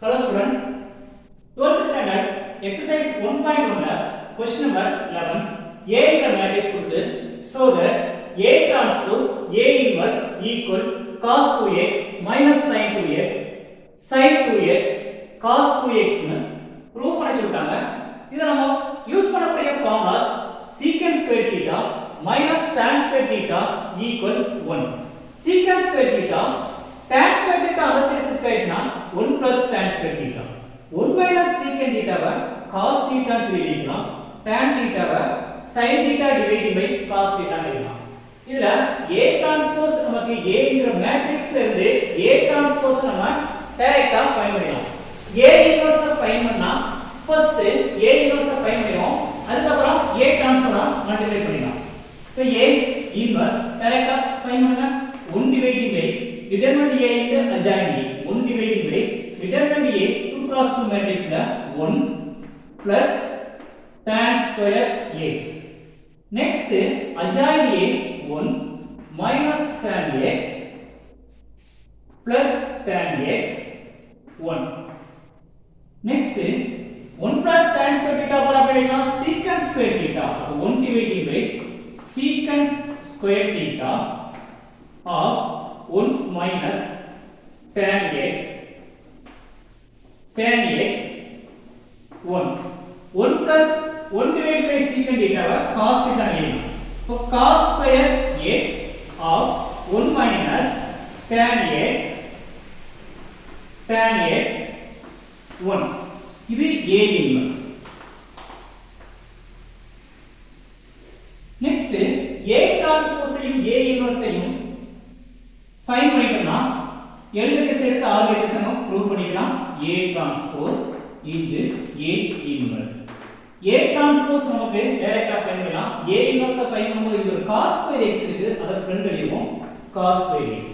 Hello student, 12th standard exercise 1.1 ல question number 11 A என்ற matrix கொடுத்து so that A transpose A inverse equal cos 2x minus sin 2x sin 2x cos 2x னு prove பண்ணி சொல்லிட்டாங்க. இத நம்ம use பண்ணக்கூடிய formulas secant square theta minus tan square theta equal 1. Secant square theta tan square theta அந்த side shift ஆயிடுச்சுனா 1 plus tan square theta 1 minus secant theta வை cos theta ன்னு சொல்லி எழுதலாம். tan theta why sin theta divided by cos theta ன்னு எழுதலாம். இதுல A transpose நமக்கு A என்ற மேட்ரிக்ஸ்ல இருந்து A transpose நம்ம டைரக்டா ஃபைண்ட் பண்ணலாம். A inverse ஃபைண்ட் பண்ணா ஃபர்ஸ்ட் A inverse ஃபைண்ட் பண்ணுவோம். அதுக்கு அப்புறம் A transpose மல்டிப்ளை பண்ணிடலாம். இப்போ A inverse டைரக்டா ஃபைண்ட் பண்ணுங்க. 1 divided by determinant A into adjoint A 1 divided by determinant A 2 cross 2 matrix la 1 plus tan square x. Next adjoint A 1 minus tan x plus tan x 1. Next 1 plus tan square theta पर अपडेगा secant square theta 1 divided by secant square theta of 1 minus tan x 1 1 plus 1 divided by secant theta வை cos theta எழுதலாம். இப்போ cos square x of 1 minus tan x 1 இது A inverse. Next A transpose ஐயும் A inverse ஐயும் find பண்ணிட்டோம்னா LHS எடுத்து RHS நம்ம prove பண்ணிக்கலாம். A transpose into A inverse. A transpose நமக்கு டைரக்டா ஃபைண்ட் பண்ணலாம். A inverse ஃபைண்ட் பண்ணும்போது இது ஒரு cos square x இருக்கு, அத ஃப்ரண்ட் எழுதுவோம் cos square x.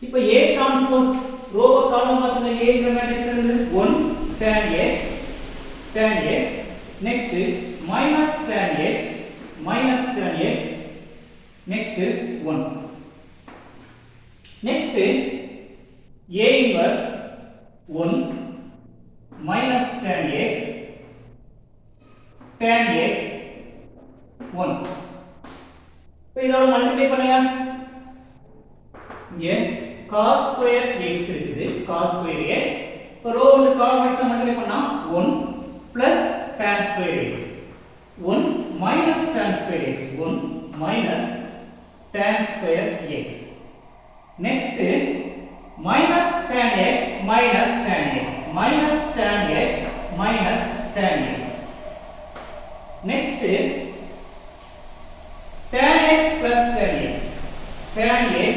இப்போ A transpose ரோவ காலம் மாத்துங்க. A என்ற மேட்ரிக்ஸ்ல இருந்து 1 tan x next minus tan x next 1. Next A inverse 1 minus tan x 1. இப்போ இதோட மல்டிப்ளை பண்ணுங்க. இங்க cos square x இருக்குது, cos square x. இப்போ ரோ வந்து காலம் வைஸா மல்டிப்ளை பண்ணா 1 plus tan square x 1 minus tan square x 1 minus tan square x. Next minus tan x minus tan x minus tan x minus tan x. Next tan x plus tan x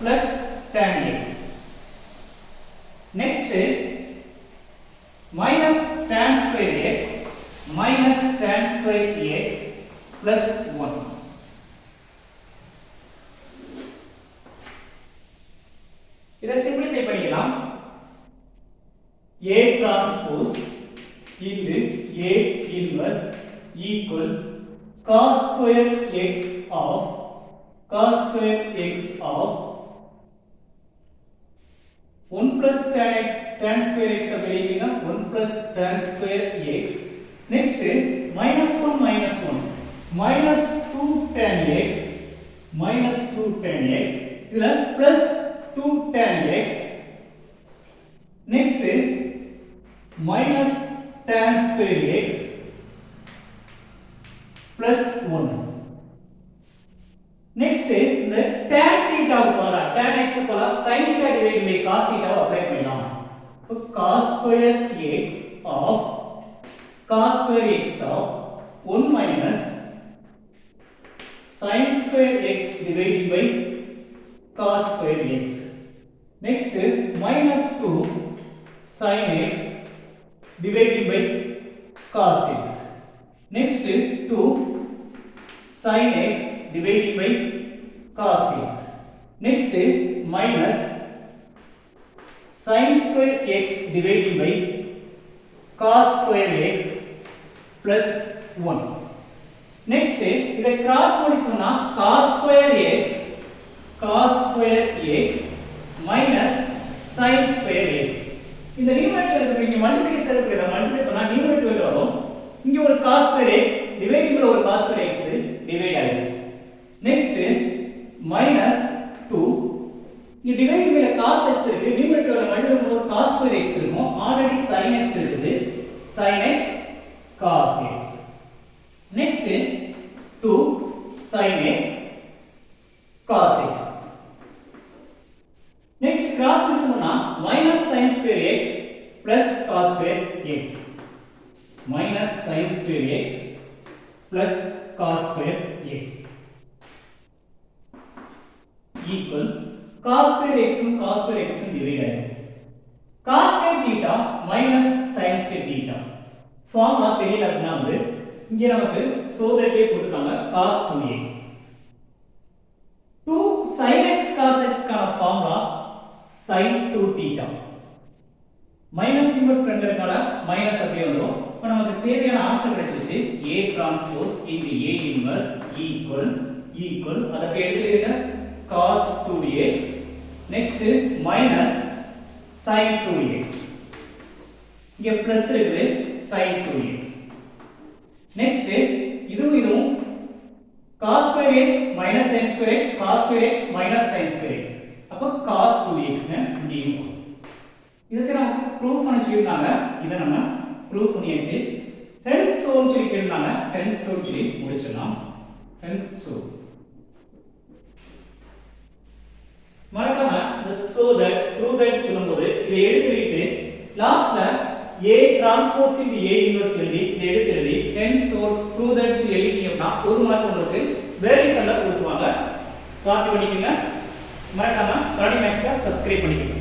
plus tan x. Next minus tan square x minus tan square x plus 1. இதை simplify பண்ணிக்கலாம். A transpose into A inverse equal cos square x of 1 plus tan square x அப்படிங்க 1 plus tan square x. Next minus 1 minus 2 tan x இதுல plus 2 tan x. Next minus tan square x plus 1. Next இந்த tan theta போல tan x போல sin theta divided by cos theta apply பண்ணலாம். இப்போ cos square x of 1 minus sin square x divided by cos square x. Next minus 2 sin x divided by cos x. Next 2 sin x divided by cos x. Next minus sin square x divided by cos square x plus 1. Next இதை cross பண்ணி சொன்னா cos square x minus sin square x இந்த numerator இருக்கு இங்க multiplication இருக்கு multiply பண்ணா numerator வரும் இங்க ஒரு cos square x dividing by ஒரு cos square x டிவைட் ஆகும் நெக்ஸ்ட் -2 இங்க டிவைடிங் பை cos x இருக்கு நியூமரேட்டர்ல மல்டிப்ளை பண்ணா ஒரு cos square x இருக்கும் ஆல்ரெடி sin x இருக்குது sin x cos x next 2 sin x cos x next cross multiply பண்ணா minus sin square x plus cos square x minus sin square x plus cos square x equal cos square x and cos square x divide ஆகும் cos square theta minus sin square theta formula தெரியல அப்படினா வந்து இங்க நமக்கு சோதனையே கொடுத்துட்டாங்க cos 2x 2 sin x cos x கான formula sin 2 theta minus symbol front இருக்கனால minus அப்படியே வந்துரும் இப்போ நமக்கு தேவையான ஆன்சர் கிடைச்சிருச்சு A transpose into A inverse equal அத அப்படியே எடுத்துக்கிங்க cos 2x next minus sin 2x இங்க பிளஸ் இருக்குது sin 2x நெக்ஸ்ட் இதுவும் cos square x minus sin square x cos square x minus sin square x அப்ப cos 2x னு முடியும் இதுக்கு நம்ம ப்ரூஃப் பண்ண சொல்லிருக்காங்க இத நம்ம ப்ரூஃப் பண்ணியாச்சு hence so சொல்லி கேட்டாங்க hence so சொல்லி முடிச்சலாம் hence so மறக்காம the so that prove that சொல்லும்போது இதை எடுத்துட்டு லாஸ்ட்ல A transpose into A inverse எழுதி இதை எடுத்து எழுதி hence so prove that எழுதினீங்கன்னா ஒரு மார்க் உங்களுக்கு வேல்யூஸ் எல்லாம் கொடுத்துவாங்க காப்பி பண்ணிக்கங்க மறக்காம கரண்ட் மேக்ஸை சப்ஸ்கிரைப் பண்ணிக்கங்க